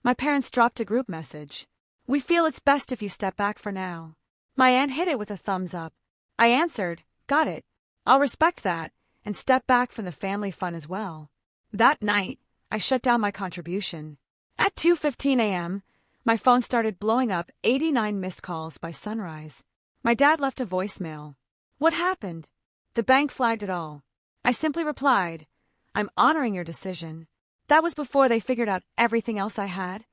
My parents dropped a group message. We feel it's best if you step back for now. My aunt hit it with a thumbs up. I answered, got it. I'll respect that, and step back from the family fun as well. That night, I shut down my contribution. At 2:15 a.m., my phone started blowing up 89 missed calls by sunrise. My dad left a voicemail. What happened? The bank flagged it all. I simply replied, I'm honoring your decision. That was before they figured out everything else I had.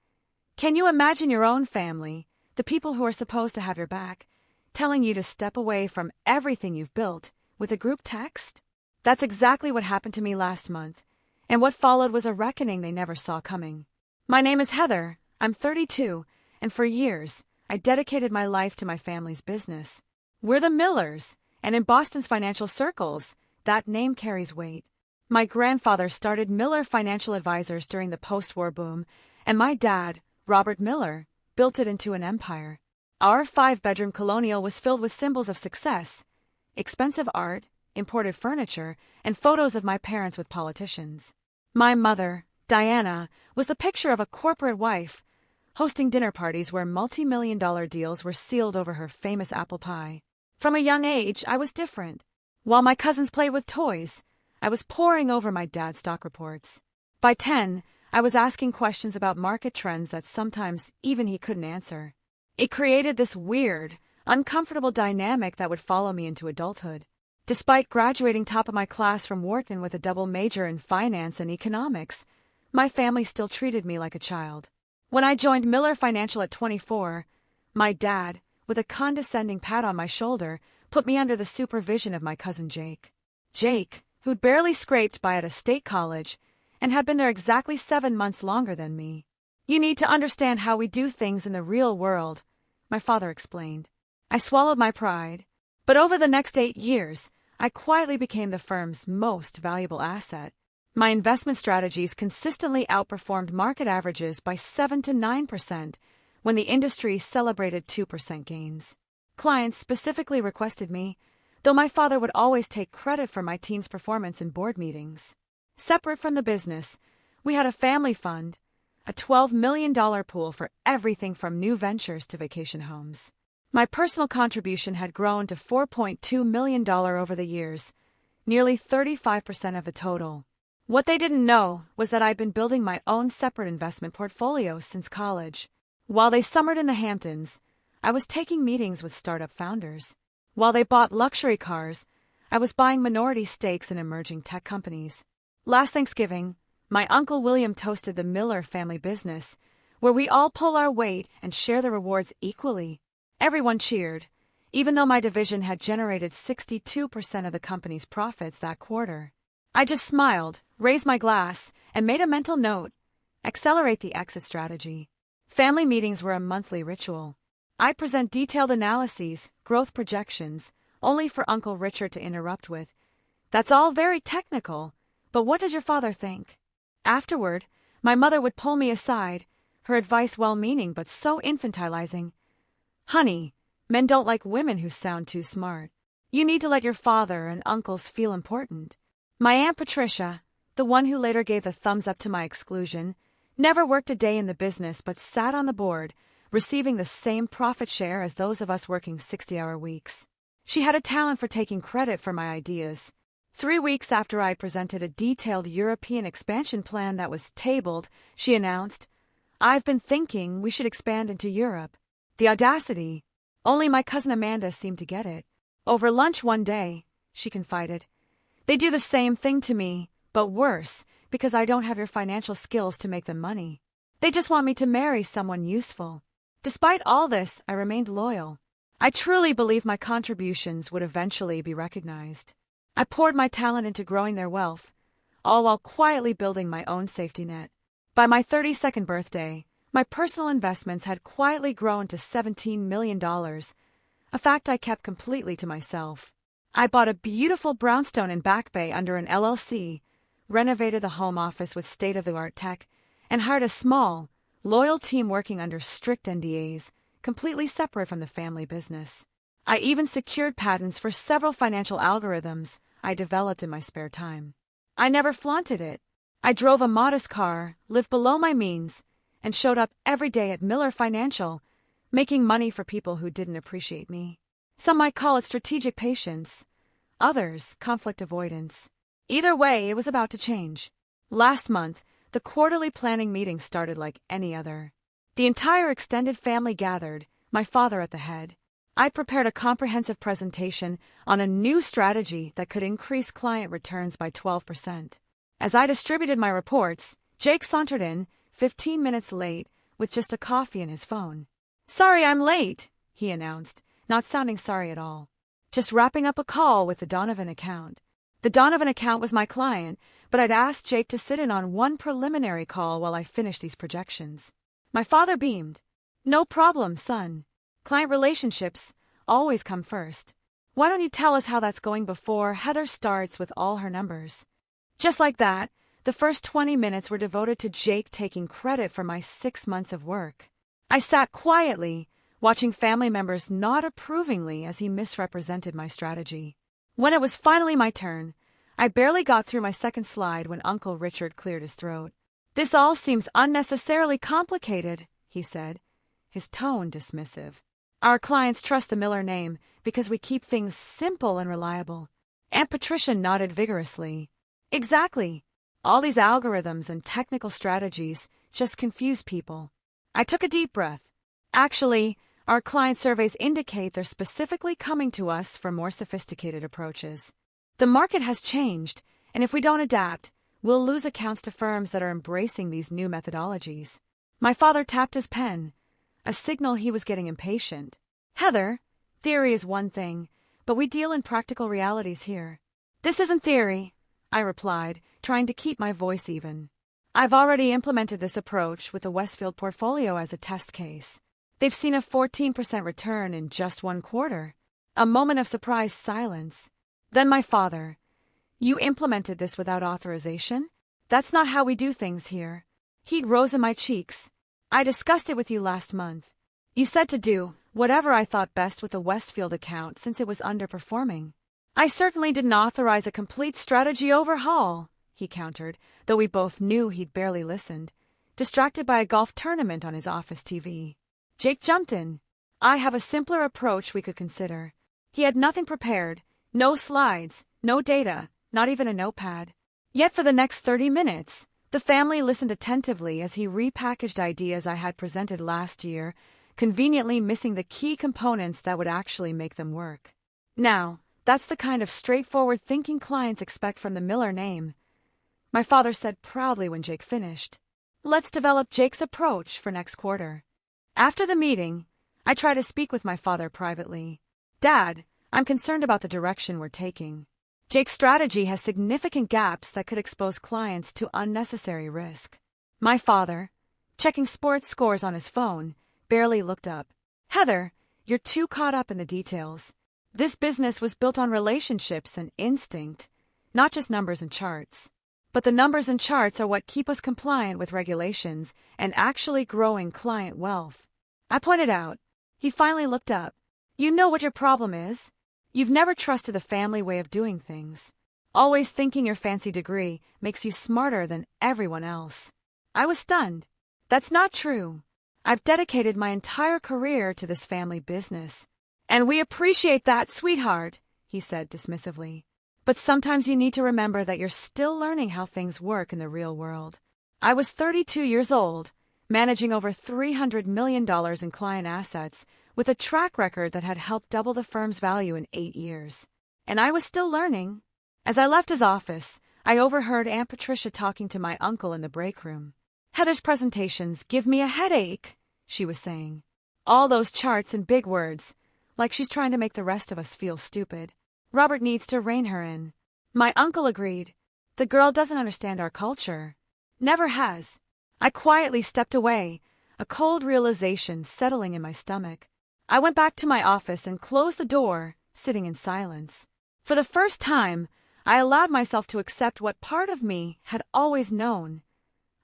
Can you imagine your own family, the people who are supposed to have your back, telling you to step away from everything you've built with a group text? That's exactly what happened to me last month, and what followed was a reckoning they never saw coming. My name is Heather, I'm 32, and for years, I dedicated my life to my family's business. We're the Millers, and in Boston's financial circles, that name carries weight. My grandfather started Miller Financial Advisors during the post-war boom, and my dad, Robert Miller, built it into an empire. Our 5-bedroom colonial was filled with symbols of success, expensive art, imported furniture, and photos of my parents with politicians. My mother, Diana, was the picture of a corporate wife, hosting dinner parties where multi-million-dollar deals were sealed over her famous apple pie. From a young age, I was different. While my cousins played with toys, I was poring over my dad's stock reports. By 10, I was asking questions about market trends that sometimes even he couldn't answer. It created this weird, uncomfortable dynamic that would follow me into adulthood. Despite graduating top of my class from Wharton with a double major in finance and economics, my family still treated me like a child. When I joined Miller Financial at 24, my dad, with a condescending pat on my shoulder, put me under the supervision of my cousin Jake. Jake, who'd barely scraped by at a state college and had been there exactly 7 months longer than me. You need to understand how we do things in the real world, my father explained. I swallowed my pride, but over the next 8 years, I quietly became the firm's most valuable asset. My investment strategies consistently outperformed market averages by 7 to 9% when the industry celebrated 2% gains. Clients specifically requested me, though my father would always take credit for my team's performance in board meetings. Separate from the business, we had a family fund, a $12 million pool for everything from new ventures to vacation homes. My personal contribution had grown to $4.2 million over the years, nearly 35% of the total. What they didn't know was that I'd been building my own separate investment portfolio since college. While they summered in the Hamptons, I was taking meetings with startup founders. While they bought luxury cars, I was buying minority stakes in emerging tech companies. Last Thanksgiving, my Uncle William toasted the Miller family business, where we all pull our weight and share the rewards equally. Everyone cheered, even though my division had generated 62% of the company's profits that quarter. I just smiled, raised my glass, and made a mental note: accelerate the exit strategy. Family meetings were a monthly ritual. I'd present detailed analyses, growth projections, only for Uncle Richard to interrupt with, "That's all very technical, but what does your father think?" Afterward, my mother would pull me aside, her advice well-meaning but so infantilizing. "Honey, men don't like women who sound too smart. You need to let your father and uncles feel important." My Aunt Patricia, the one who later gave the thumbs up to my exclusion, never worked a day in the business but sat on the board, receiving the same profit share as those of us working 60-hour weeks. She had a talent for taking credit for my ideas. 3 weeks after I presented a detailed European expansion plan that was tabled, she announced, "I've been thinking we should expand into Europe." The audacity! Only my cousin Amanda seemed to get it. Over lunch one day, she confided, "They do the same thing to me, but worse, because I don't have your financial skills to make them money. They just want me to marry someone useful." Despite all this, I remained loyal. I truly believe my contributions would eventually be recognized. I poured my talent into growing their wealth, all while quietly building my own safety net. By my 32nd birthday, my personal investments had quietly grown to $17 million, a fact I kept completely to myself. I bought a beautiful brownstone in Back Bay under an LLC, renovated the home office with state-of-the-art tech, and hired a small, loyal team working under strict NDAs, completely separate from the family business. I even secured patents for several financial algorithms I developed in my spare time. I never flaunted it. I drove a modest car, lived below my means, and showed up every day at Miller Financial, making money for people who didn't appreciate me. Some might call it strategic patience, others conflict avoidance. Either way, it was about to change. Last month, the quarterly planning meeting started like any other. The entire extended family gathered, my father at the head. I'd prepared a comprehensive presentation on a new strategy that could increase client returns by 12%. As I distributed my reports, Jake sauntered in, 15 minutes late, with just a coffee in his phone. "Sorry I'm late," he announced, not sounding sorry at all. "Just wrapping up a call with the Donovan account." The Donovan account was my client, but I'd asked Jake to sit in on one preliminary call while I finished these projections. My father beamed. "No problem, son. Client relationships always come first. Why don't you tell us how that's going before Heather starts with all her numbers?" Just like that, the first 20 minutes were devoted to Jake taking credit for my 6 months of work. I sat quietly, watching family members nod approvingly as he misrepresented my strategy. When it was finally my turn, I barely got through my second slide when Uncle Richard cleared his throat. "This all seems unnecessarily complicated," he said, his tone dismissive. "Our clients trust the Miller name because we keep things simple and reliable." Aunt Patricia nodded vigorously. "Exactly. All these algorithms and technical strategies just confuse people." I took a deep breath. "Actually, our client surveys indicate they're specifically coming to us for more sophisticated approaches. The market has changed, and if we don't adapt, we'll lose accounts to firms that are embracing these new methodologies." My father tapped his pen, a signal he was getting impatient. "Heather, theory is one thing, but we deal in practical realities here." "This isn't theory," I replied, trying to keep my voice even. "I've already implemented this approach with the Westfield portfolio as a test case. They've seen a 14% return in just 1 quarter." A moment of surprised silence. Then my father, "You implemented this without authorization? That's not how we do things here." Heat rose in my cheeks. "I discussed it with you last month. You said to do whatever I thought best with the Westfield account since it was underperforming." "I certainly didn't authorize a complete strategy overhaul," he countered, though we both knew he'd barely listened, distracted by a golf tournament on his office TV. Jake jumped in. "I have a simpler approach we could consider." He had nothing prepared, no slides, no data, not even a notepad. Yet for the next 30 minutes, the family listened attentively as he repackaged ideas I had presented last year, conveniently missing the key components that would actually make them work. "Now, that's the kind of straightforward thinking clients expect from the Miller name," my father said proudly when Jake finished. "Let's develop Jake's approach for next quarter." After the meeting, I tried to speak with my father privately. "Dad, I'm concerned about the direction we're taking. Jake's strategy has significant gaps that could expose clients to unnecessary risk." My father, checking sports scores on his phone, barely looked up. "Heather, you're too caught up in the details. This business was built on relationships and instinct, not just numbers and charts. But the numbers and charts are what keep us compliant with regulations and actually growing client wealth." I pointed out. He finally looked up. "You know what your problem is? You've never trusted the family way of doing things. Always thinking your fancy degree makes you smarter than everyone else." I was stunned. "That's not true. I've dedicated my entire career to this family business." "And we appreciate that, sweetheart," he said dismissively. "But sometimes you need to remember that you're still learning how things work in the real world." I was 32 years old, managing over $300 million in client assets, with a track record that had helped double the firm's value in 8 years. And I was still learning. As I left his office, I overheard Aunt Patricia talking to my uncle in the break room. "Heather's presentations give me a headache," she was saying. "All those charts and big words, like she's trying to make the rest of us feel stupid. Robert needs to rein her in." My uncle agreed. "The girl doesn't understand our culture. Never has." I quietly stepped away, a cold realization settling in my stomach. I went back to my office and closed the door, sitting in silence. For the first time, I allowed myself to accept what part of me had always known.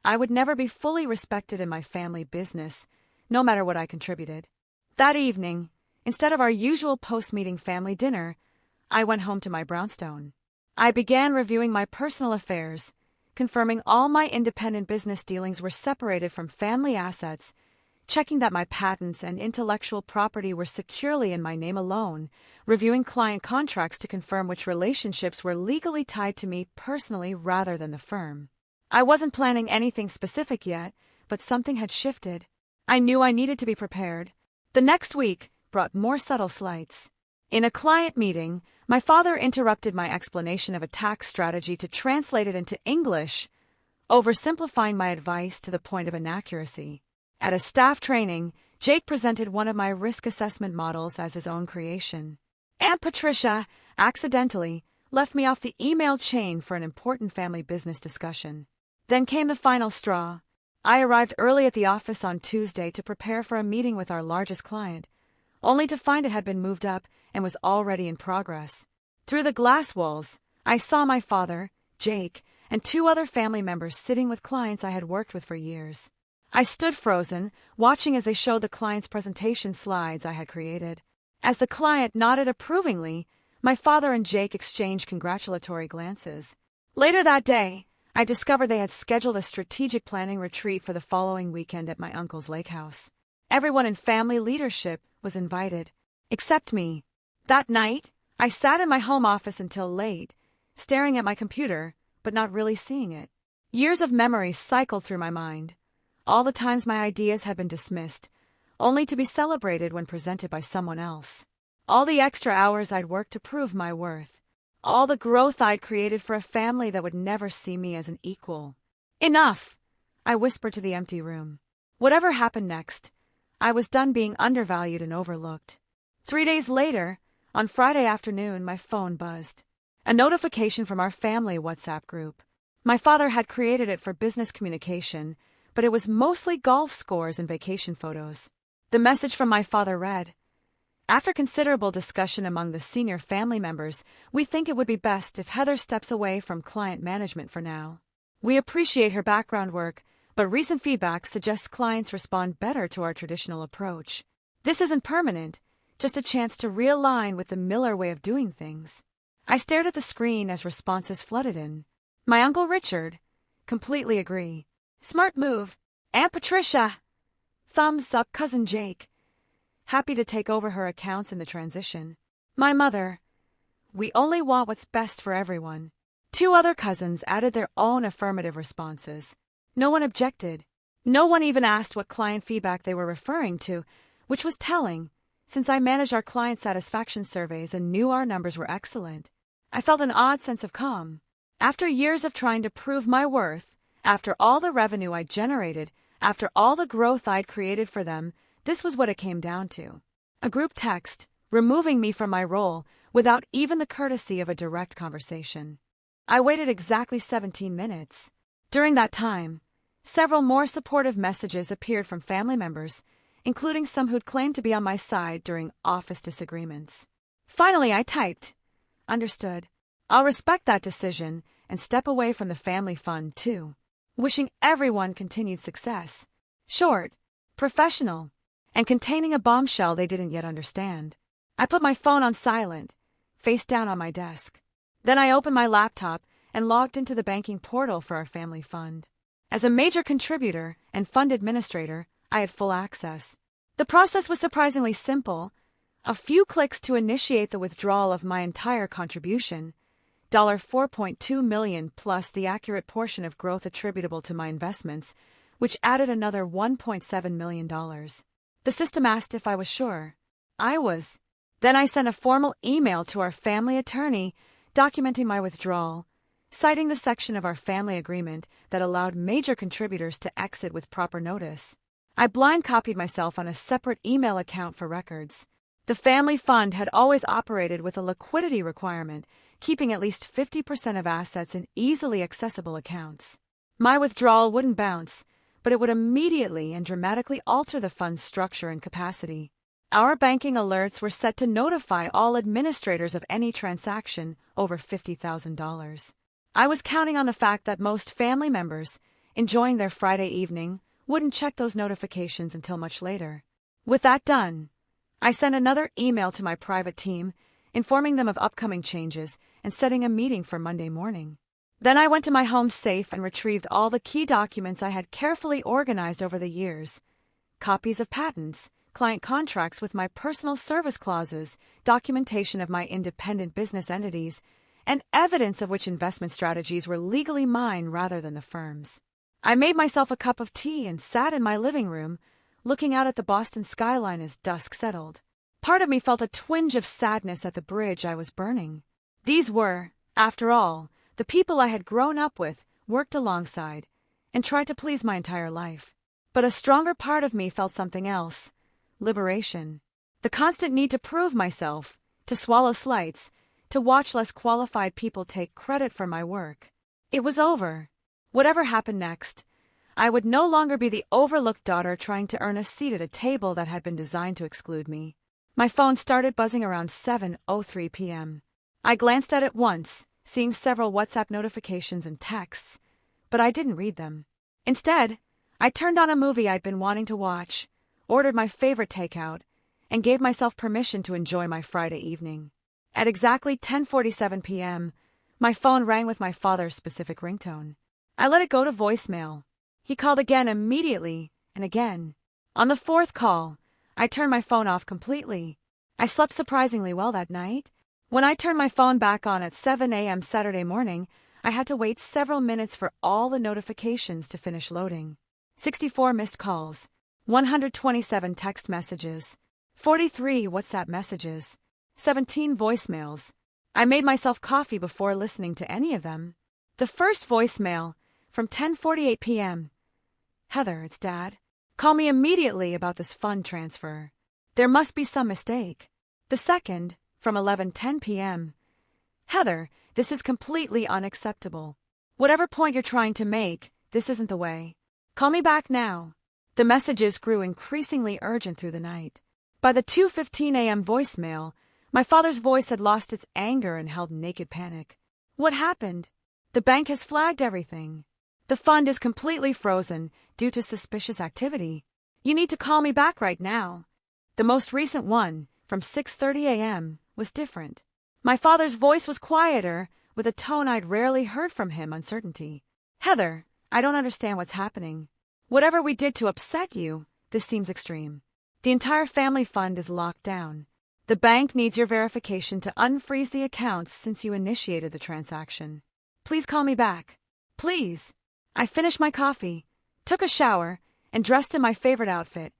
I would never be fully respected in my family business, no matter what I contributed. That evening, instead of our usual post-meeting family dinner, I went home to my brownstone. I began reviewing my personal affairs, confirming all my independent business dealings were separated from family assets, checking that my patents and intellectual property were securely in my name alone, reviewing client contracts to confirm which relationships were legally tied to me personally rather than the firm. I wasn't planning anything specific yet, but something had shifted. I knew I needed to be prepared. The next week brought more subtle slights. In a client meeting, my father interrupted my explanation of a tax strategy to translate it into English, oversimplifying my advice to the point of inaccuracy. At a staff training, Jake presented one of my risk assessment models as his own creation. Aunt Patricia, accidentally, left me off the email chain for an important family business discussion. Then came the final straw. I arrived early at the office on Tuesday to prepare for a meeting with our largest client, only to find it had been moved up and was already in progress. Through the glass walls, I saw my father, Jake, and 2 other family members sitting with clients I had worked with for years. I stood frozen, watching as they showed the client's presentation slides I had created. As the client nodded approvingly, my father and Jake exchanged congratulatory glances. Later that day, I discovered they had scheduled a strategic planning retreat for the following weekend at my uncle's lake house. Everyone in family leadership was invited, except me. That night, I sat in my home office until late, staring at my computer, but not really seeing it. Years of memories cycled through my mind. All the times my ideas had been dismissed, only to be celebrated when presented by someone else. All the extra hours I'd worked to prove my worth. All the growth I'd created for a family that would never see me as an equal. Enough! I whispered to the empty room. Whatever happened next, I was done being undervalued and overlooked. 3 days later, on Friday afternoon, my phone buzzed. A notification from our family WhatsApp group. My father had created it for business communication, but it was mostly golf scores and vacation photos. The message from my father read, "After considerable discussion among the senior family members, we think it would be best if Heather steps away from client management for now. We appreciate her background work, but recent feedback suggests clients respond better to our traditional approach. This isn't permanent, just a chance to realign with the Miller way of doing things." I stared at the screen as responses flooded in. My Uncle Richard, completely agree. Smart move. Aunt Patricia, thumbs up. Cousin Jake, happy to take over her accounts in the transition. My mother, we only want what's best for everyone. 2 other cousins added their own affirmative responses. No one objected. No one even asked what client feedback they were referring to, which was telling, since I managed our client satisfaction surveys and knew our numbers were excellent. I felt an odd sense of calm. After years of trying to prove my worth, after all the revenue I'd generated, after all the growth I'd created for them, this was what it came down to. A group text, removing me from my role without even the courtesy of a direct conversation. I waited exactly 17 minutes. During that time, several more supportive messages appeared from family members, including some who'd claimed to be on my side during office disagreements. Finally, I typed, "Understood. I'll respect that decision and step away from the family fund, too. Wishing everyone continued success." Short, professional, and containing a bombshell they didn't yet understand. I put my phone on silent, face down on my desk. Then I opened my laptop and logged into the banking portal for our family fund. As a major contributor and fund administrator, I had full access. The process was surprisingly simple. A few clicks to initiate the withdrawal of my entire contribution, $4.2 million plus the accurate portion of growth attributable to my investments, which added another $1.7 million. The system asked if I was sure. I was. Then I sent a formal email to our family attorney documenting my withdrawal, citing the section of our family agreement that allowed major contributors to exit with proper notice. I blind copied myself on a separate email account for records. The family fund had always operated with a liquidity requirement, keeping at least 50% of assets in easily accessible accounts. My withdrawal wouldn't bounce, but it would immediately and dramatically alter the fund's structure and capacity. Our banking alerts were set to notify all administrators of any transaction over $50,000. I was counting on the fact that most family members, enjoying their Friday evening, wouldn't check those notifications until much later. With that done, I sent another email to my private team, informing them of upcoming changes and setting a meeting for Monday morning. Then I went to my home safe and retrieved all the key documents I had carefully organized over the years. Copies of patents, client contracts with my personal service clauses, documentation of my independent business entities, and evidence of which investment strategies were legally mine rather than the firm's. I made myself a cup of tea and sat in my living room, looking out at the Boston skyline as dusk settled. Part of me felt a twinge of sadness at the bridge I was burning. These were, after all, the people I had grown up with, worked alongside, and tried to please my entire life. But a stronger part of me felt something else: liberation. The constant need to prove myself, to swallow slights, to watch less qualified people take credit for my work. It was over. Whatever happened next, I would no longer be the overlooked daughter trying to earn a seat at a table that had been designed to exclude me. My phone started buzzing around 7:03 p.m. I glanced at it once, seeing several WhatsApp notifications and texts, but I didn't read them. Instead, I turned on a movie I'd been wanting to watch, ordered my favorite takeout, and gave myself permission to enjoy my Friday evening. At exactly 10:47 p.m., my phone rang with my father's specific ringtone. I let it go to voicemail. He called again immediately, and again. On the fourth call, I turned my phone off completely. I slept surprisingly well that night. When I turned my phone back on at 7 a.m. Saturday morning, I had to wait several minutes for all the notifications to finish loading. 64 missed calls, 127 text messages, 43 WhatsApp messages, 17 voicemails. I made myself coffee before listening to any of them. The first voicemail, from 10:48 p.m. Heather, it's Dad. Call me immediately about this fund transfer. There must be some mistake. The second, from 11:10 p.m. Heather, this is completely unacceptable. Whatever point you're trying to make, this isn't the way. Call me back now. The messages grew increasingly urgent through the night. By the 2:15 a.m. voicemail, my father's voice had lost its anger and held naked panic. What happened? The bank has flagged everything. The fund is completely frozen due to suspicious activity. You need to call me back right now. The most recent one, from 6:30 a.m., was different. My father's voice was quieter, with a tone I'd rarely heard from him: uncertainty. Heather, I don't understand what's happening. Whatever we did to upset you, this seems extreme. The entire family fund is locked down. The bank needs your verification to unfreeze the accounts since you initiated the transaction. Please call me back. Please. I finished my coffee, took a shower, and dressed in my favorite outfit,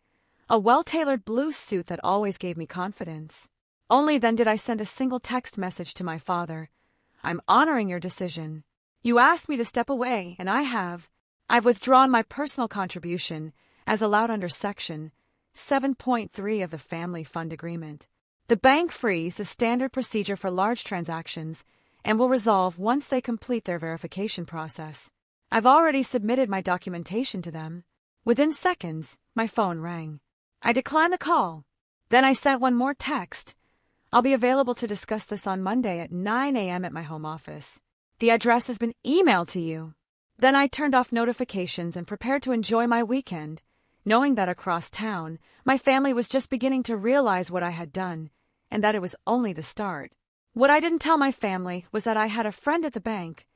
a well-tailored blue suit that always gave me confidence. Only then did I send a single text message to my father. I'm honoring your decision. You asked me to step away, and I have. I've withdrawn my personal contribution, as allowed under Section 7.3 of the Family Fund Agreement. The bank freeze is standard procedure for large transactions and will resolve once they complete their verification process. I've already submitted my documentation to them. Within seconds, my phone rang. I declined the call. Then I sent one more text. I'll be available to discuss this on Monday at 9 a.m. at my home office. The address has been emailed to you. Then I turned off notifications and prepared to enjoy my weekend, knowing that across town, my family was just beginning to realize what I had done, and that it was only the start. What I didn't tell my family was that I had a friend at the bank.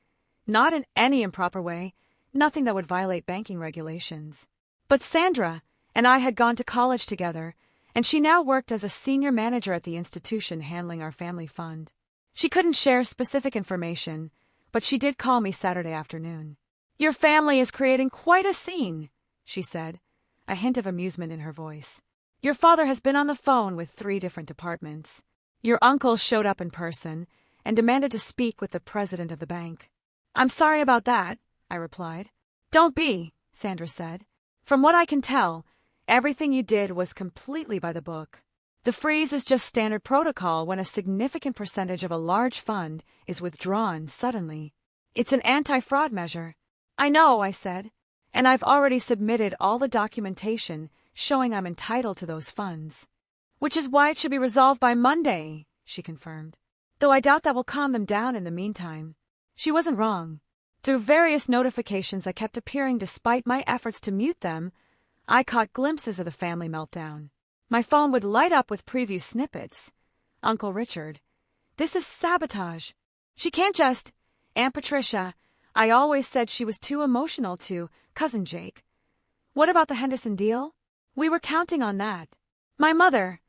Not in any improper way, nothing that would violate banking regulations. But Sandra and I had gone to college together, and she now worked as a senior manager at the institution handling our family fund. She couldn't share specific information, but she did call me Saturday afternoon. Your family is creating quite a scene, she said, a hint of amusement in her voice. Your father has been on the phone with 3 different departments. Your uncle showed up in person and demanded to speak with the president of the bank. I'm sorry about that, I replied. Don't be, Sandra said. From what I can tell, everything you did was completely by the book. The freeze is just standard protocol when a significant percentage of a large fund is withdrawn suddenly. It's an anti-fraud measure. I know, I said, and I've already submitted all the documentation showing I'm entitled to those funds. Which is why it should be resolved by Monday, she confirmed. Though I doubt that will calm them down in the meantime. She wasn't wrong. Through various notifications that kept appearing despite my efforts to mute them, I caught glimpses of the family meltdown. My phone would light up with preview snippets. Uncle Richard. This is sabotage. She can't just. Aunt Patricia, I always said she was too emotional to, Cousin Jake. What about the Henderson deal? We were counting on that. My mother.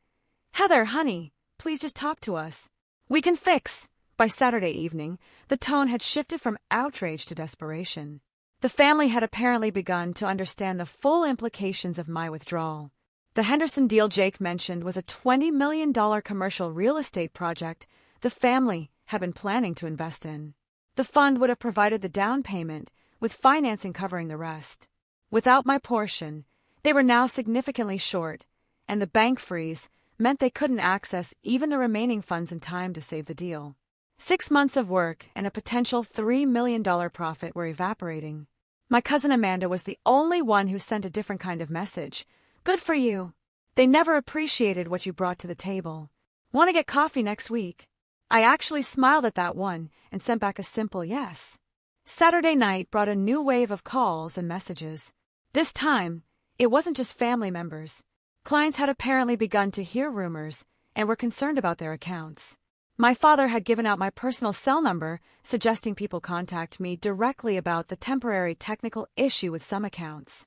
Heather, honey, please just talk to us. We can fix. By Saturday evening, the tone had shifted from outrage to desperation. The family had apparently begun to understand the full implications of my withdrawal. The Henderson deal Jake mentioned was a $20 million commercial real estate project the family had been planning to invest in. The fund would have provided the down payment, with financing covering the rest. Without my portion, they were now significantly short, and the bank freeze meant they couldn't access even the remaining funds in time to save the deal. 6 months of work and a potential $3 million profit were evaporating. My cousin Amanda was the only one who sent a different kind of message. Good for you. They never appreciated what you brought to the table. Want to get coffee next week? I actually smiled at that one and sent back a simple yes. Saturday night brought a new wave of calls and messages. This time, it wasn't just family members. Clients had apparently begun to hear rumors and were concerned about their accounts. My father had given out my personal cell number, suggesting people contact me directly about the temporary technical issue with some accounts.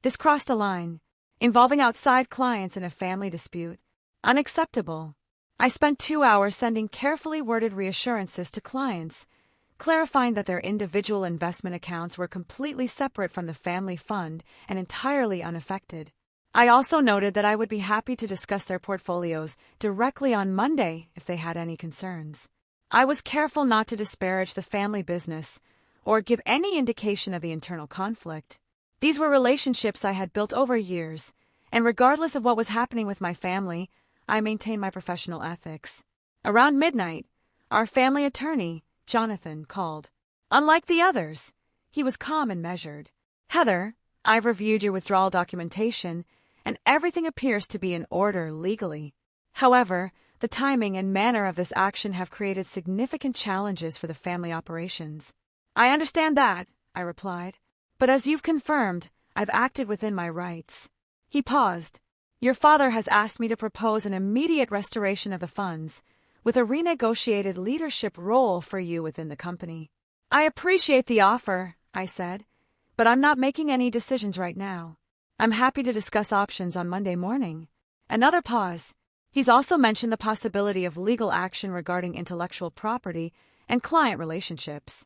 This crossed a line, involving outside clients in a family dispute. Unacceptable. I spent 2 hours sending carefully worded reassurances to clients, clarifying that their individual investment accounts were completely separate from the family fund and entirely unaffected. I also noted that I would be happy to discuss their portfolios directly on Monday if they had any concerns. I was careful not to disparage the family business or give any indication of the internal conflict. These were relationships I had built over years, and regardless of what was happening with my family, I maintained my professional ethics. Around midnight, our family attorney, Jonathan, called. Unlike the others, he was calm and measured. Heather, I've reviewed your withdrawal documentation, and everything appears to be in order legally. However, the timing and manner of this action have created significant challenges for the family operations. I understand that, I replied, but as you've confirmed, I've acted within my rights. He paused. Your father has asked me to propose an immediate restoration of the funds, with a renegotiated leadership role for you within the company. I appreciate the offer, I said, but I'm not making any decisions right now. I'm happy to discuss options on Monday morning. Another pause. He's also mentioned the possibility of legal action regarding intellectual property and client relationships.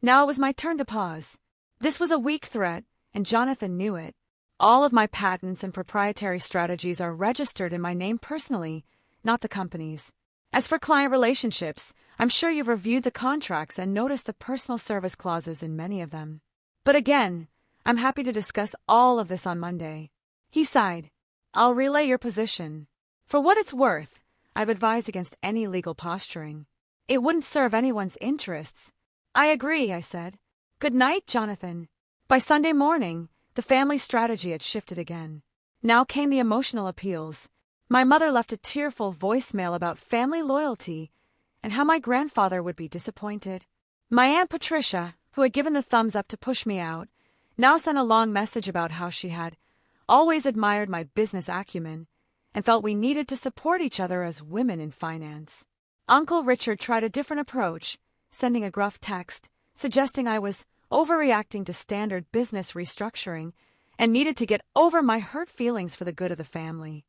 Now it was my turn to pause. This was a weak threat, and Jonathan knew it. All of my patents and proprietary strategies are registered in my name personally, not the company's. As for client relationships, I'm sure you've reviewed the contracts and noticed the personal service clauses in many of them. But again, I'm happy to discuss all of this on Monday. He sighed. I'll relay your position. For what it's worth, I've advised against any legal posturing. It wouldn't serve anyone's interests. I agree, I said. Good night, Jonathan. By Sunday morning, the family strategy had shifted again. Now came the emotional appeals. My mother left a tearful voicemail about family loyalty and how my grandfather would be disappointed. My Aunt Patricia, who had given the thumbs up to push me out, now sent a long message about how she had always admired my business acumen and felt we needed to support each other as women in finance. Uncle Richard tried a different approach, sending a gruff text, suggesting I was overreacting to standard business restructuring and needed to get over my hurt feelings for the good of the family.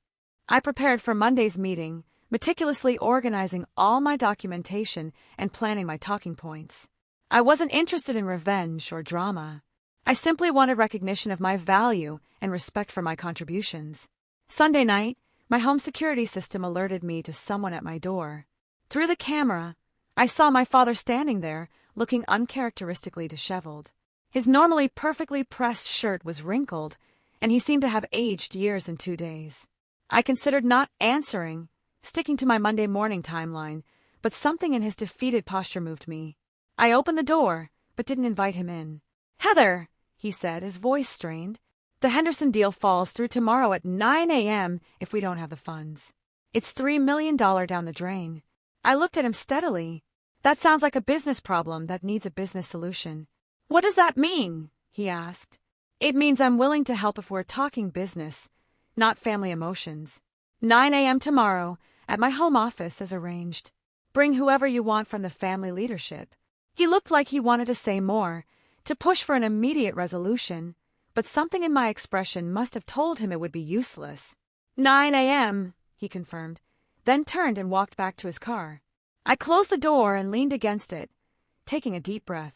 I prepared for Monday's meeting, meticulously organizing all my documentation and planning my talking points. I wasn't interested in revenge or drama. I simply wanted recognition of my value and respect for my contributions. Sunday night, my home security system alerted me to someone at my door. Through the camera, I saw my father standing there, looking uncharacteristically disheveled. His normally perfectly pressed shirt was wrinkled, and he seemed to have aged years in 2 days. I considered not answering, sticking to my Monday morning timeline, but something in his defeated posture moved me. I opened the door, but didn't invite him in. Heather, he said, his voice strained. The Henderson deal falls through tomorrow at 9 a.m. if we don't have the funds. It's $3 million down the drain. I looked at him steadily. That sounds like a business problem that needs a business solution. What does that mean? He asked. It means I'm willing to help if we're talking business, not family emotions. 9 a.m. tomorrow, at my home office as arranged. Bring whoever you want from the family leadership. He looked like he wanted to say more, to push for an immediate resolution, but something in my expression must have told him it would be useless. 9 a.m., he confirmed, then turned and walked back to his car. I closed the door and leaned against it, taking a deep breath.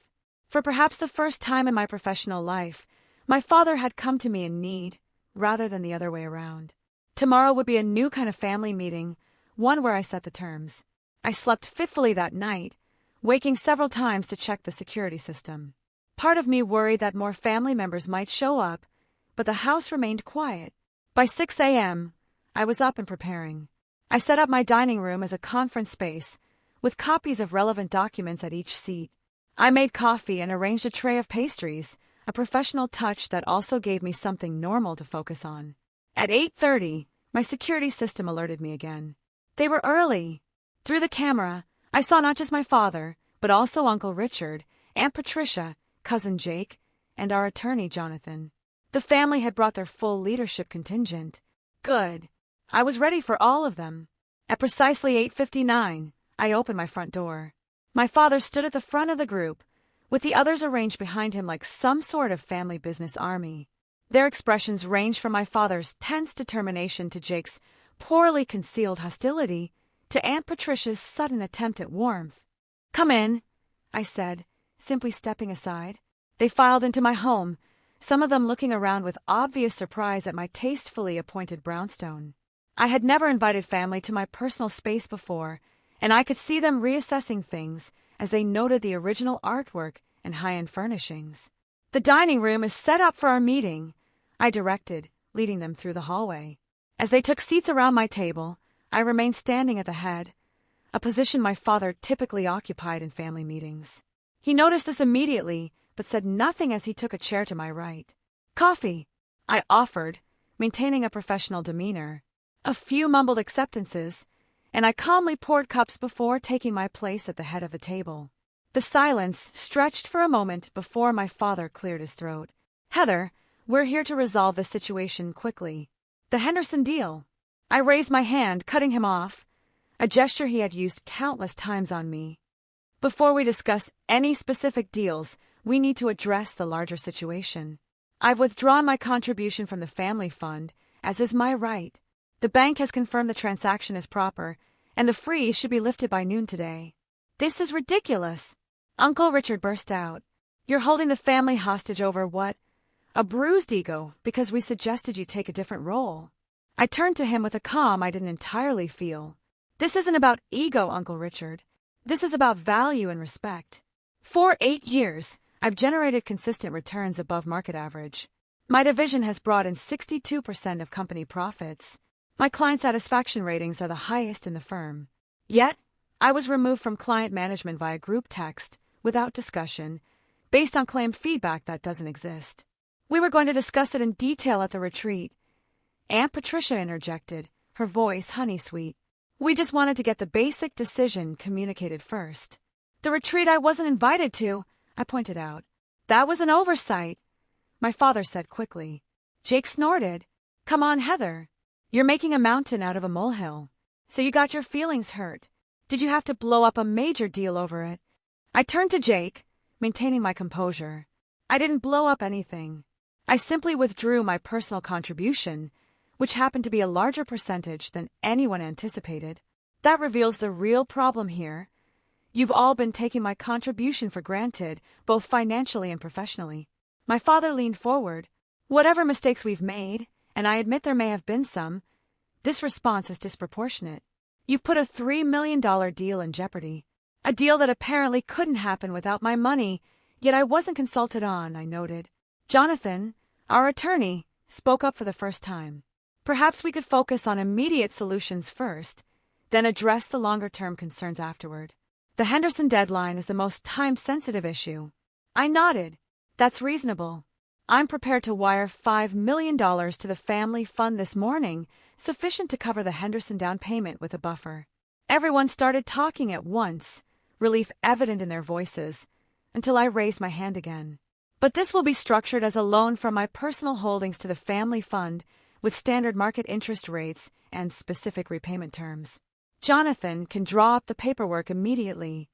For perhaps the first time in my professional life, my father had come to me in need, rather than the other way around. Tomorrow would be a new kind of family meeting, one where I set the terms. I slept fitfully that night, waking several times to check the security system. Part of me worried that more family members might show up, but the house remained quiet. By 6 a.m., I was up and preparing. I set up my dining room as a conference space, with copies of relevant documents at each seat. I made coffee and arranged a tray of pastries, a professional touch that also gave me something normal to focus on. At 8:30, my security system alerted me again. They were early. Through the camera, I saw not just my father, but also Uncle Richard, Aunt Patricia, Cousin Jake, and our attorney, Jonathan. The family had brought their full leadership contingent. Good. I was ready for all of them. At precisely 8:59, I opened my front door. My father stood at the front of the group, with the others arranged behind him like some sort of family business army. Their expressions ranged from my father's tense determination to Jake's poorly concealed hostility to Aunt Patricia's sudden attempt at warmth. "Come in," I said, simply stepping aside. They filed into my home, some of them looking around with obvious surprise at my tastefully appointed brownstone. I had never invited family to my personal space before, and I could see them reassessing things as they noted the original artwork and high-end furnishings. "The dining room is set up for our meeting," I directed, leading them through the hallway. As they took seats around my table, I remained standing at the head, a position my father typically occupied in family meetings. He noticed this immediately, but said nothing as he took a chair to my right. "Coffee," I offered, maintaining a professional demeanor. A few mumbled acceptances, and I calmly poured cups before taking my place at the head of the table. The silence stretched for a moment before my father cleared his throat. "Heather, we're here to resolve this situation quickly. The Henderson deal." I raised my hand, cutting him off, a gesture he had used countless times on me. "Before we discuss any specific deals, we need to address the larger situation. I've withdrawn my contribution from the family fund, as is my right. The bank has confirmed the transaction is proper, and the freeze should be lifted by noon today." "This is ridiculous," Uncle Richard burst out. "You're holding the family hostage over what? A bruised ego because we suggested you take a different role." I turned to him with a calm I didn't entirely feel. "This isn't about ego, Uncle Richard. This is about value and respect. For 8 years, I've generated consistent returns above market average. My division has brought in 62% of company profits. My client satisfaction ratings are the highest in the firm. Yet, I was removed from client management via group text, without discussion, based on claimed feedback that doesn't exist. We were going to discuss it in detail at the retreat." Aunt Patricia interjected, her voice honey-sweet. "We just wanted to get the basic decision communicated first." "The retreat I wasn't invited to," I pointed out. "That was an oversight," my father said quickly. Jake snorted. "Come on, Heather. You're making a mountain out of a molehill. So you got your feelings hurt. Did you have to blow up a major deal over it?" I turned to Jake, maintaining my composure. "I didn't blow up anything. I simply withdrew my personal contribution, which happened to be a larger percentage than anyone anticipated. That reveals the real problem here. You've all been taking my contribution for granted, both financially and professionally." My father leaned forward. "Whatever mistakes we've made, and I admit there may have been some, this response is disproportionate. You've put a $3 million deal in jeopardy. A deal that apparently couldn't happen without my money, yet I wasn't consulted on," I noted. Jonathan, our attorney, spoke up for the first time. "Perhaps we could focus on immediate solutions first, then address the longer-term concerns afterward. The Henderson deadline is the most time-sensitive issue." I nodded. "That's reasonable. I'm prepared to wire $5 million to the family fund this morning, sufficient to cover the Henderson down payment with a buffer." Everyone started talking at once, relief evident in their voices, until I raised my hand again. "But this will be structured as a loan from my personal holdings to the family fund, with standard market interest rates and specific repayment terms. Jonathan can draw up the paperwork immediately."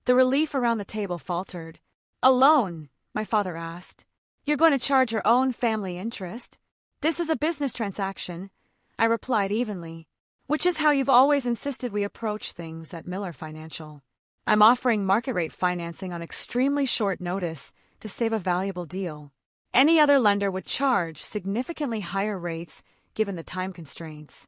The relief around the table faltered. "A loan?" my father asked. "You're going to charge your own family interest?" "This is a business transaction," I replied evenly, "which is how you've always insisted we approach things at Miller Financial. I'm offering market rate financing on extremely short notice to save a valuable deal. Any other lender would charge significantly higher rates given the time constraints."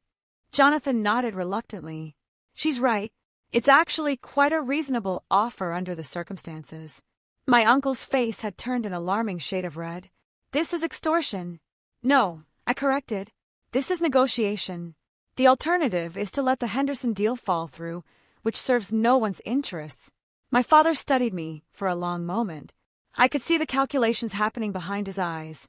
Jonathan nodded reluctantly. "She's right. It's actually quite a reasonable offer under the circumstances." My uncle's face had turned an alarming shade of red. "This is extortion." "No," I corrected. "This is negotiation. The alternative is to let the Henderson deal fall through, which serves no one's interests." My father studied me for a long moment. I could see the calculations happening behind his eyes,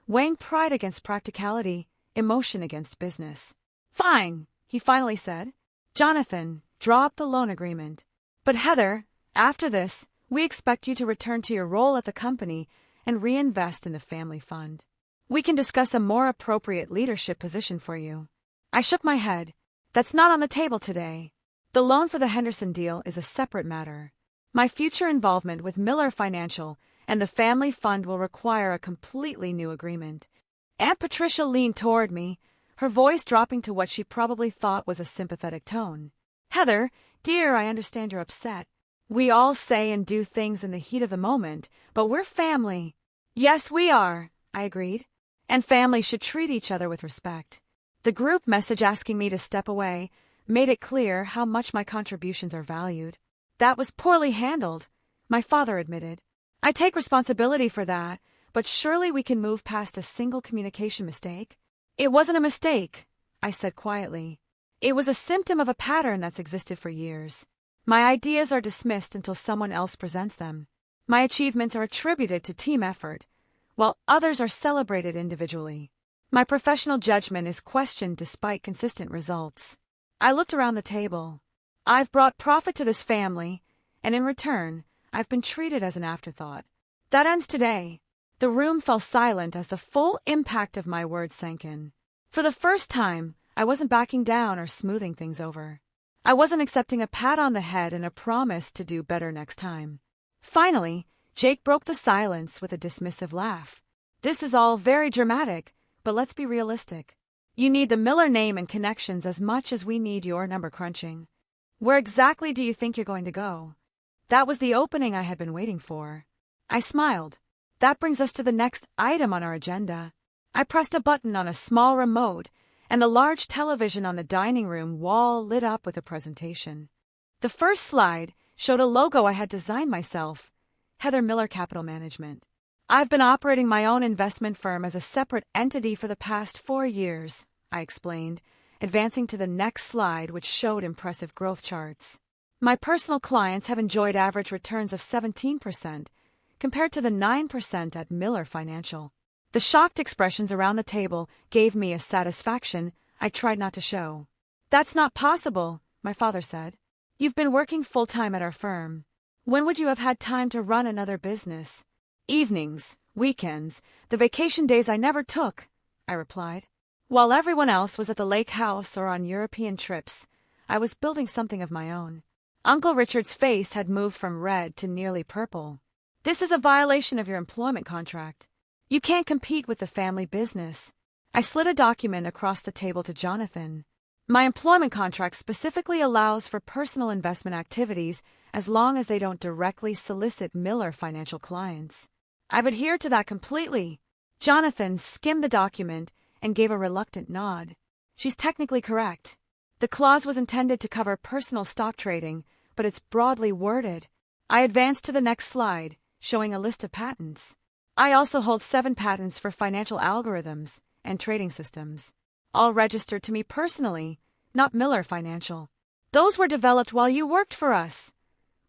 weighing pride against practicality, emotion against business. "Fine," he finally said. "Jonathan, draw up the loan agreement. But Heather, after this, we expect you to return to your role at the company and reinvest in the family fund. We can discuss a more appropriate leadership position for you." I shook my head. "That's not on the table today. The loan for the Henderson deal is a separate matter. My future involvement with Miller Financial and the family fund will require a completely new agreement." Aunt Patricia leaned toward me, her voice dropping to what she probably thought was a sympathetic tone. "Heather, dear, I understand you're upset. We all say and do things in the heat of the moment, but we're family." "Yes, we are," I agreed. "And families should treat each other with respect." The group message asking me to step away made it clear how much my contributions are valued. "That was poorly handled," my father admitted. "I take responsibility for that, but surely we can move past a single communication mistake." "It wasn't a mistake," I said quietly. "It was a symptom of a pattern that's existed for years. My ideas are dismissed until someone else presents them. My achievements are attributed to team effort, while others are celebrated individually. My professional judgment is questioned despite consistent results." I looked around the table. "I've brought profit to this family, and in return, I've been treated as an afterthought. That ends today." The room fell silent as the full impact of my words sank in. For the first time, I wasn't backing down or smoothing things over. I wasn't accepting a pat on the head and a promise to do better next time. Finally, Jake broke the silence with a dismissive laugh. "This is all very dramatic, but let's be realistic. You need the Miller name and connections as much as we need your number crunching. Where exactly do you think you're going to go?" That was the opening I had been waiting for. I smiled. "That brings us to the next item on our agenda." I pressed a button on a small remote, and the large television on the dining room wall lit up with a presentation. The first slide showed a logo I had designed myself, Heather Miller Capital Management. "I've been operating my own investment firm as a separate entity for the past 4 years, I explained, advancing to the next slide, which showed impressive growth charts. "My personal clients have enjoyed average returns of 17%, compared to the 9% at Miller Financial." The shocked expressions around the table gave me a satisfaction I tried not to show. "That's not possible," my father said. "You've been working full-time at our firm. When would you have had time to run another business?" "Evenings, weekends, the vacation days I never took," I replied. "While everyone else was at the lake house or on European trips, I was building something of my own." Uncle Richard's face had moved from red to nearly purple. "This is a violation of your employment contract. You can't compete with the family business." I slid a document across the table to Jonathan. "My employment contract specifically allows for personal investment activities as long as they don't directly solicit Miller Financial clients. I've adhered to that completely." Jonathan skimmed the document and gave a reluctant nod. "She's technically correct. The clause was intended to cover personal stock trading, but it's broadly worded." I advanced to the next slide, showing a list of patents. "I also hold 7 patents for financial algorithms and trading systems, all registered to me personally, not Miller Financial." "Those were developed while you worked for us,"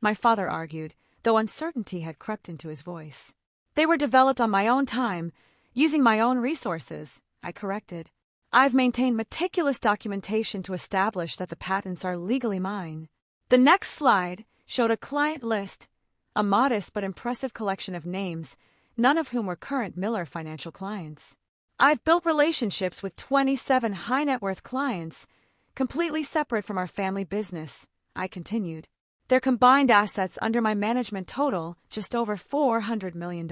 my father argued, though uncertainty had crept into his voice. "They were developed on my own time, using my own resources," I corrected. "I've maintained meticulous documentation to establish that the patents are legally mine." The next slide showed a client list, a modest but impressive collection of names, none of whom were current Miller Financial clients. "I've built relationships with 27 high-net-worth clients, completely separate from our family business," I continued. Their combined assets under my management total just over $400 million.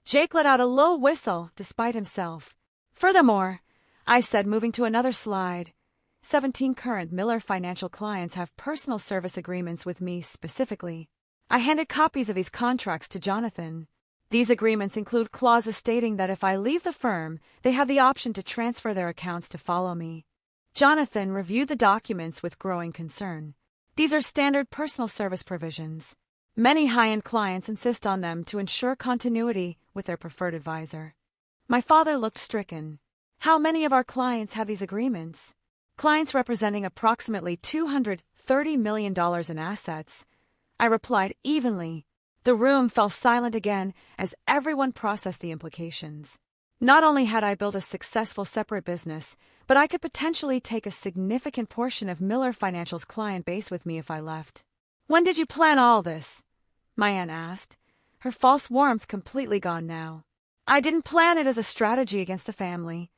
Jake let out a low whistle despite himself. Furthermore, I said, moving to another slide, 17 current Miller Financial clients have personal service agreements with me specifically. I handed copies of these contracts to Jonathan. These agreements include clauses stating that if I leave the firm, they have the option to transfer their accounts to follow me. Jonathan reviewed the documents with growing concern. These are standard personal service provisions. Many high-end clients insist on them to ensure continuity with their preferred advisor. My father looked stricken. How many of our clients have these agreements? Clients representing approximately $230 million in assets. I replied evenly. The room fell silent again as everyone processed the implications. Not only had I built a successful separate business, but I could potentially take a significant portion of Miller Financial's client base with me if I left. When did you plan all this? My aunt asked, her false warmth completely gone now. I didn't plan it as a strategy against the family,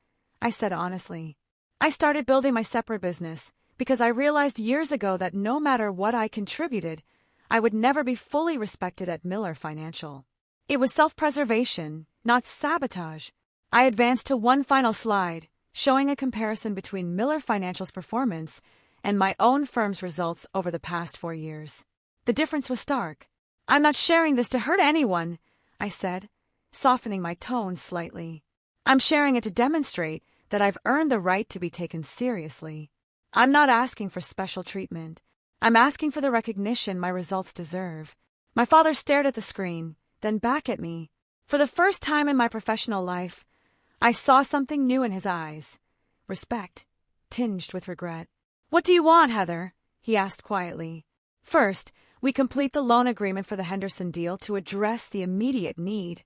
I said honestly. I started building my separate business because I realized years ago that no matter what I contributed, I would never be fully respected at Miller Financial. It was self-preservation, not sabotage. I advanced to one final slide, showing a comparison between Miller Financial's performance and my own firm's results over the past 4 years. The difference was stark. I'm not sharing this to hurt anyone, I said, softening my tone slightly. I'm sharing it to demonstrate that I've earned the right to be taken seriously. I'm not asking for special treatment. I'm asking for the recognition my results deserve. My father stared at the screen, then back at me. For the first time in my professional life, I saw something new in his eyes. Respect, tinged with regret. What do you want, Heather? He asked quietly. First, we complete the loan agreement for the Henderson deal to address the immediate need,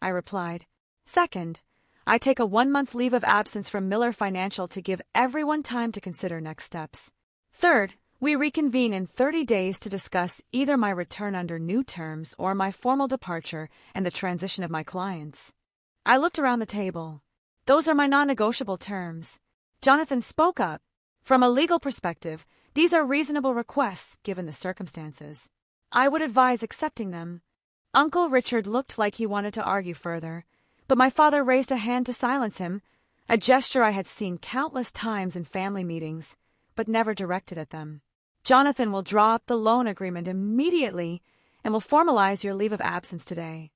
I replied. Second, I take a 1-month leave of absence from Miller Financial to give everyone time to consider next steps. Third, we reconvene in 30 days to discuss either my return under new terms or my formal departure and the transition of my clients. I looked around the table. Those are my non-negotiable terms. Jonathan spoke up. From a legal perspective, these are reasonable requests given the circumstances. I would advise accepting them. Uncle Richard looked like he wanted to argue further, but my father raised a hand to silence him, a gesture I had seen countless times in family meetings, but never directed at them. Jonathan will draw up the loan agreement immediately and will formalize your leave of absence today.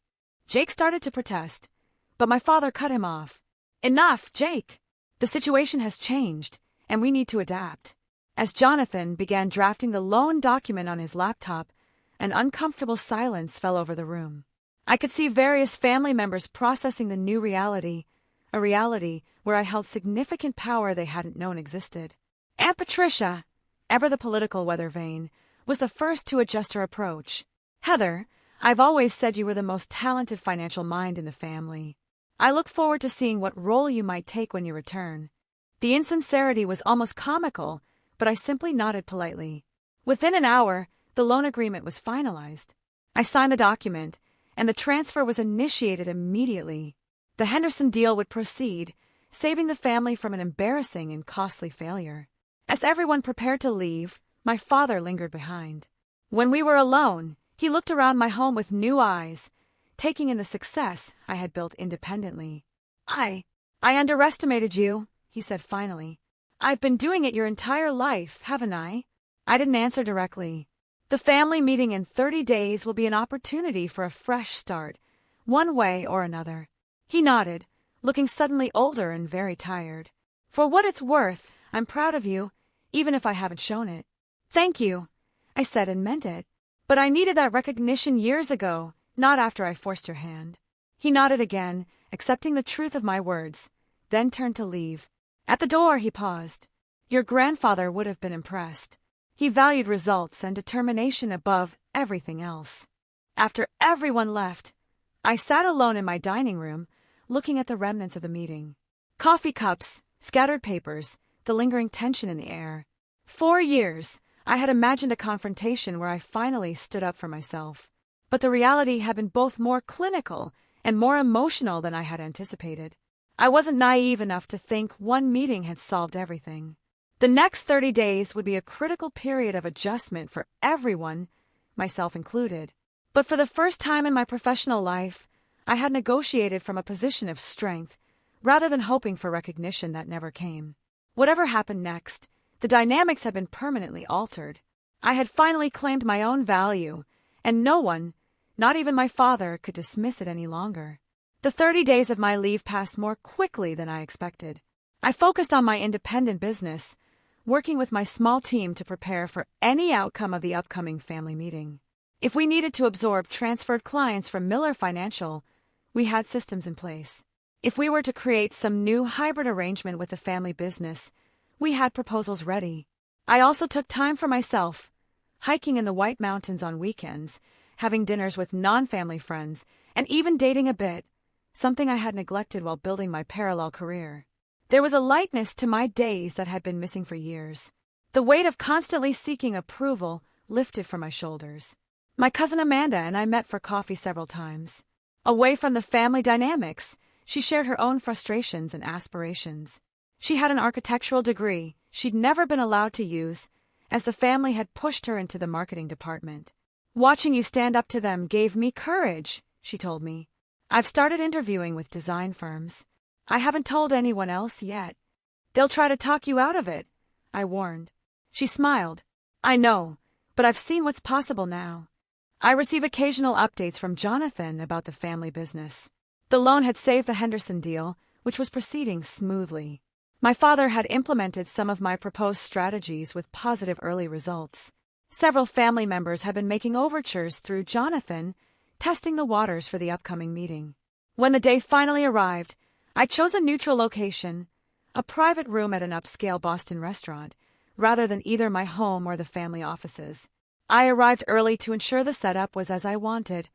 Jake started to protest, but my father cut him off. Enough, Jake! The situation has changed, and we need to adapt. As Jonathan began drafting the loan document on his laptop, an uncomfortable silence fell over the room. I could see various family members processing the new reality, a reality where I held significant power they hadn't known existed. Aunt Patricia, ever the political weather vane, was the first to adjust her approach. Heather, I've always said you were the most talented financial mind in the family. I look forward to seeing what role you might take when you return. The insincerity was almost comical, but I simply nodded politely. Within an hour, the loan agreement was finalized. I signed the document, and the transfer was initiated immediately. The Henderson deal would proceed, saving the family from an embarrassing and costly failure. As everyone prepared to leave, my father lingered behind. When we were alone, he looked around my home with new eyes, taking in the success I had built independently. I underestimated you, he said finally. I've been doing it your entire life, haven't I? I didn't answer directly. The family meeting in 30 days will be an opportunity for a fresh start, one way or another. He nodded, looking suddenly older and very tired. For what it's worth, I'm proud of you, even if I haven't shown it. Thank you, I said and meant it. But I needed that recognition years ago, not after I forced your hand. He nodded again, accepting the truth of my words, then turned to leave. At the door, he paused. Your grandfather would have been impressed. He valued results and determination above everything else. After everyone left, I sat alone in my dining room, looking at the remnants of the meeting. Coffee cups, scattered papers, the lingering tension in the air. 4 years, I had imagined a confrontation where I finally stood up for myself. But the reality had been both more clinical and more emotional than I had anticipated. I wasn't naive enough to think one meeting had solved everything. The next 30 days would be a critical period of adjustment for everyone, myself included. But for the first time in my professional life, I had negotiated from a position of strength, rather than hoping for recognition that never came. Whatever happened next, the dynamics had been permanently altered. I had finally claimed my own value, and no one, not even my father, could dismiss it any longer. The 30 days of my leave passed more quickly than I expected. I focused on my independent business, working with my small team to prepare for any outcome of the upcoming family meeting. If we needed to absorb transferred clients from Miller Financial, we had systems in place. If we were to create some new hybrid arrangement with the family business, we had proposals ready. I also took time for myself, hiking in the White Mountains on weekends, having dinners with non-family friends, and even dating a bit, something I had neglected while building my parallel career. There was a lightness to my days that had been missing for years. The weight of constantly seeking approval lifted from my shoulders. My cousin Amanda and I met for coffee several times. Away from the family dynamics, she shared her own frustrations and aspirations. She had an architectural degree she'd never been allowed to use, as the family had pushed her into the marketing department. "Watching you stand up to them gave me courage," she told me. "I've started interviewing with design firms. I haven't told anyone else yet. They'll try to talk you out of it," I warned. She smiled. "I know, but I've seen what's possible now." I receive occasional updates from Jonathan about the family business. The loan had saved the Henderson deal, which was proceeding smoothly. My father had implemented some of my proposed strategies with positive early results. Several family members had been making overtures through Jonathan, testing the waters for the upcoming meeting. When the day finally arrived, I chose a neutral location, a private room at an upscale Boston restaurant, rather than either my home or the family offices. I arrived early to ensure the setup was as I wanted,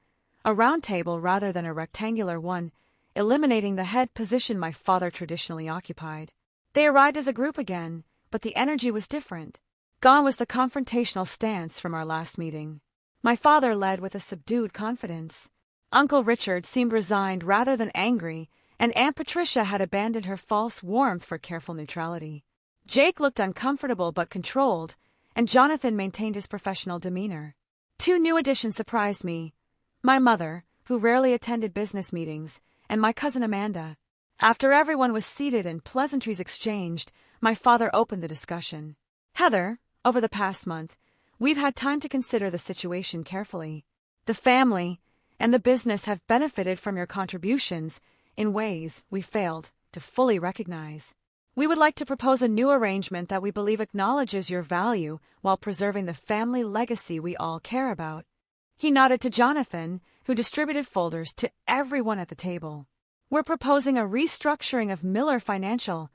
a round table rather than a rectangular one, eliminating the head position my father traditionally occupied. They arrived as a group again, but the energy was different. Gone was the confrontational stance from our last meeting. My father led with a subdued confidence. Uncle Richard seemed resigned rather than angry, and Aunt Patricia had abandoned her false warmth for careful neutrality. Jake looked uncomfortable but controlled, and Jonathan maintained his professional demeanor. Two new additions surprised me: my mother, who rarely attended business meetings, and my cousin Amanda. After everyone was seated and pleasantries exchanged, my father opened the discussion. "Heather, over the past month, we've had time to consider the situation carefully. The family and the business have benefited from your contributions in ways we failed to fully recognize. We would like to propose a new arrangement that we believe acknowledges your value while preserving the family legacy we all care about." He nodded to Jonathan, who distributed folders to everyone at the table. "We're proposing a restructuring of Miller Financial,"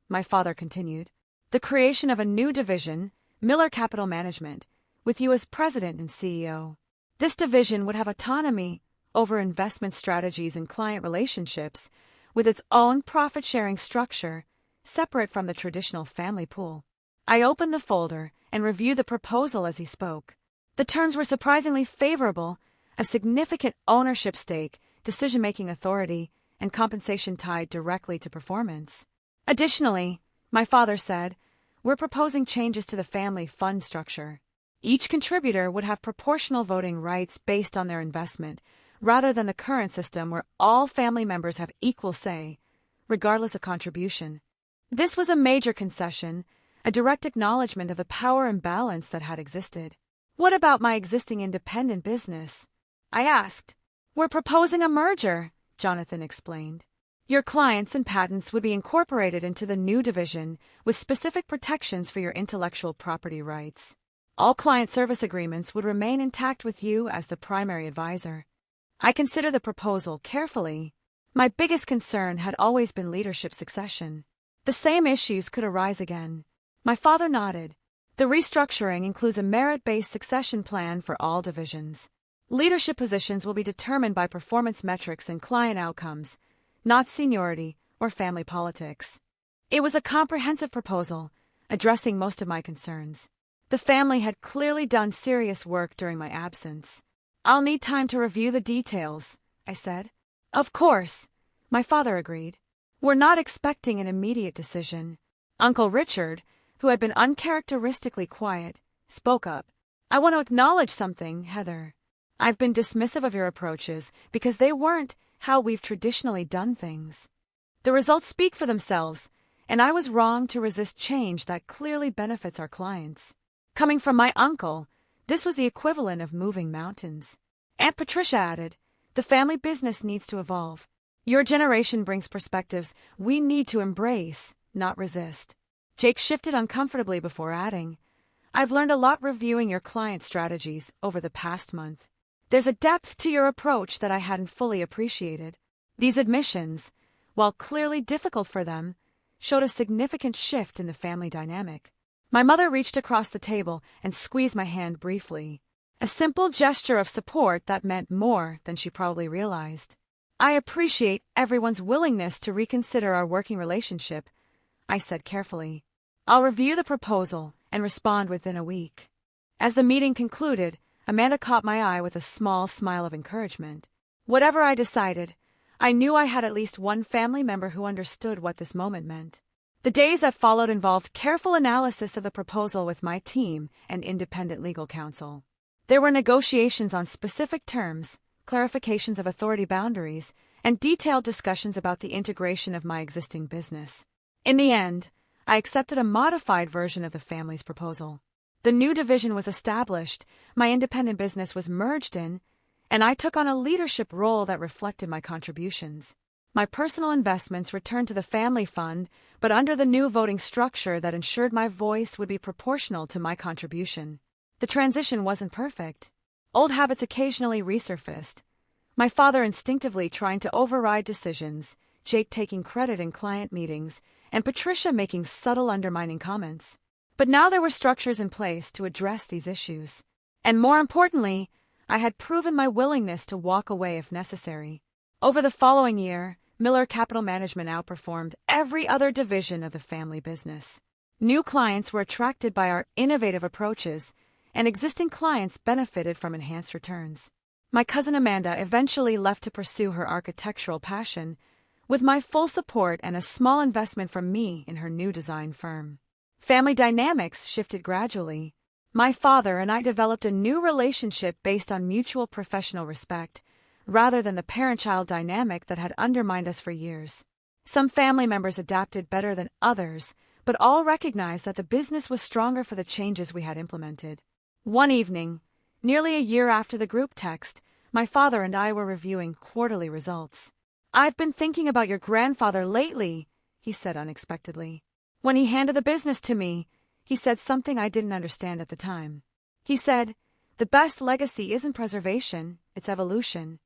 my father continued. "The creation of a new division, Miller Capital Management, with you as president and CEO. This division would have autonomy over investment strategies and client relationships, with its own profit-sharing structure, separate from the traditional family pool." I opened the folder and reviewed the proposal as he spoke. The terms were surprisingly favorable: a significant ownership stake, decision-making authority, and compensation tied directly to performance. Additionally, my father said, we're proposing changes to the family fund structure. Each contributor would have proportional voting rights based on their investment, rather than the current system where all family members have equal say, regardless of contribution. This was a major concession, a direct acknowledgement of the power imbalance that had existed. "What about my existing independent business?" I asked. "We're proposing a merger," Jonathan explained. "Your clients and patents would be incorporated into the new division with specific protections for your intellectual property rights. All client service agreements would remain intact with you as the primary advisor." I considered the proposal carefully. My biggest concern had always been leadership succession. The same issues could arise again. My father nodded. "The restructuring includes a merit-based succession plan for all divisions. Leadership positions will be determined by performance metrics and client outcomes, not seniority or family politics." It was a comprehensive proposal, addressing most of my concerns. The family had clearly done serious work during my absence. "I'll need time to review the details," I said. "Of course," my father agreed. "We're not expecting an immediate decision." Uncle Richard, who had been uncharacteristically quiet, spoke up. "I want to acknowledge something, Heather. I've been dismissive of your approaches because they weren't how we've traditionally done things. The results speak for themselves, and I was wrong to resist change that clearly benefits our clients." Coming from my uncle, this was the equivalent of moving mountains. Aunt Patricia added, "The family business needs to evolve. Your generation brings perspectives we need to embrace, not resist." Jake shifted uncomfortably before adding, "I've learned a lot reviewing your client strategies over the past month. There's a depth to your approach that I hadn't fully appreciated." These admissions, while clearly difficult for them, showed a significant shift in the family dynamic. My mother reached across the table and squeezed my hand briefly, a simple gesture of support that meant more than she probably realized. "I appreciate everyone's willingness to reconsider our working relationship," I said carefully. "I'll review the proposal and respond within a week." As the meeting concluded, Amanda caught my eye with a small smile of encouragement. Whatever I decided, I knew I had at least one family member who understood what this moment meant. The days that followed involved careful analysis of the proposal with my team and independent legal counsel. There were negotiations on specific terms, clarifications of authority boundaries, and detailed discussions about the integration of my existing business. In the end, I accepted a modified version of the family's proposal. The new division was established, my independent business was merged in, and I took on a leadership role that reflected my contributions. My personal investments returned to the family fund, but under the new voting structure that ensured my voice would be proportional to my contribution. The transition wasn't perfect. Old habits occasionally resurfaced. My father instinctively trying to override decisions, Jake taking credit in client meetings, and Patricia making subtle undermining comments. But now there were structures in place to address these issues. And more importantly, I had proven my willingness to walk away if necessary. Over the following year, Miller Capital Management outperformed every other division of the family business. New clients were attracted by our innovative approaches, and existing clients benefited from enhanced returns. My cousin Amanda eventually left to pursue her architectural passion, with my full support and a small investment from me in her new design firm. Family dynamics shifted gradually. My father and I developed a new relationship based on mutual professional respect, rather than the parent-child dynamic that had undermined us for years. Some family members adapted better than others, but all recognized that the business was stronger for the changes we had implemented. One evening, nearly a year after the group text, my father and I were reviewing quarterly results. "I've been thinking about your grandfather lately," he said unexpectedly. When he handed the business to me, he said something I didn't understand at the time. He said, "The best legacy isn't preservation, it's evolution."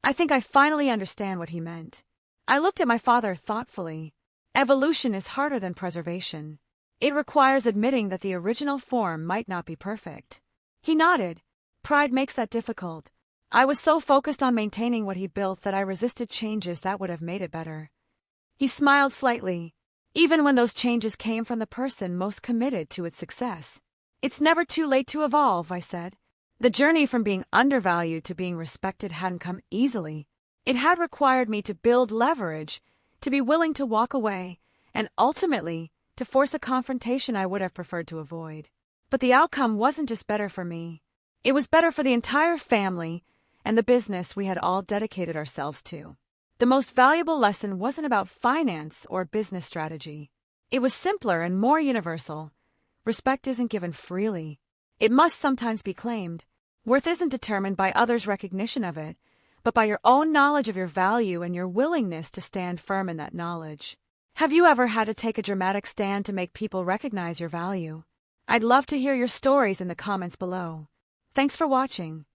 I think I finally understand what he meant. I looked at my father thoughtfully. Evolution is harder than preservation. It requires admitting that the original form might not be perfect. He nodded. Pride makes that difficult. I was so focused on maintaining what he built that I resisted changes that would have made it better. He smiled slightly, even when those changes came from the person most committed to its success. "It's never too late to evolve," I said. The journey from being undervalued to being respected hadn't come easily. It had required me to build leverage, to be willing to walk away, and ultimately, to force a confrontation I would have preferred to avoid. But the outcome wasn't just better for me. It was better for the entire family and the business we had all dedicated ourselves to. The most valuable lesson wasn't about finance or business strategy. It was simpler and more universal. Respect isn't given freely. It must sometimes be claimed. Worth isn't determined by others' recognition of it, but by your own knowledge of your value and your willingness to stand firm in that knowledge. Have you ever had to take a dramatic stand to make people recognize your value? I'd love to hear your stories in the comments below. Thanks for watching.